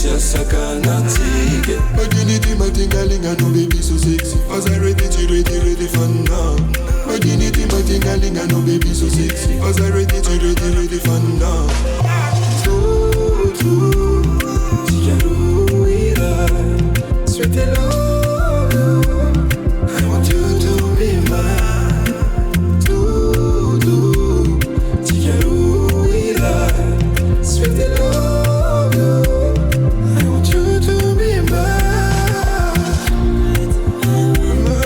just a canatic. My dignity, my tingling, I know baby so sexy. As I ready for now. My dignity, my tingling, I know baby so sexy. As I ready for now. Sweety love you. I want you to be mine. Sweety love you. I want you to be mine.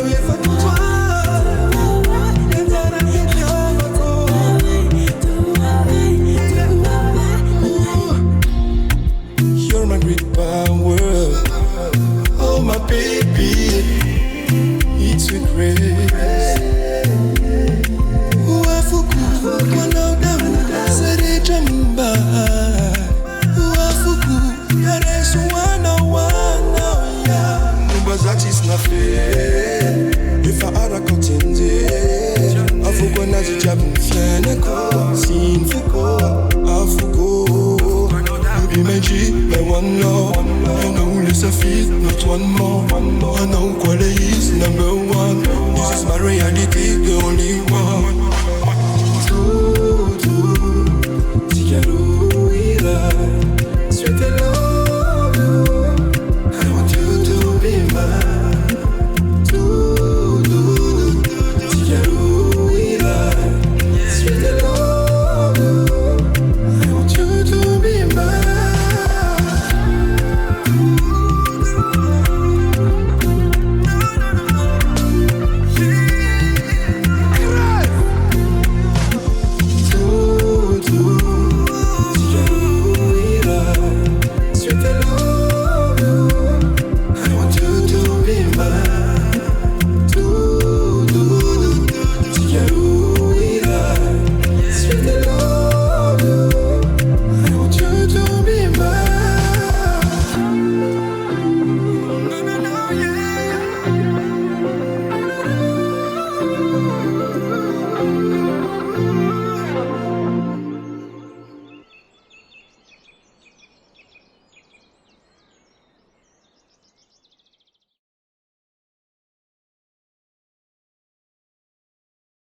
Me fa pour toi. You're my great power. Oh my baby, it's with grace. Uafuku, wanaudamu, sere jamba. Uafuku, yaresu wana ya. Mbazatis na fe, ifa arakotende. Afuko nazi jabu mfeneko, sinfuko, afuko. You be my G, my one love. I know less a feet, not one more. I know quality is number one. This is my reality, the only one.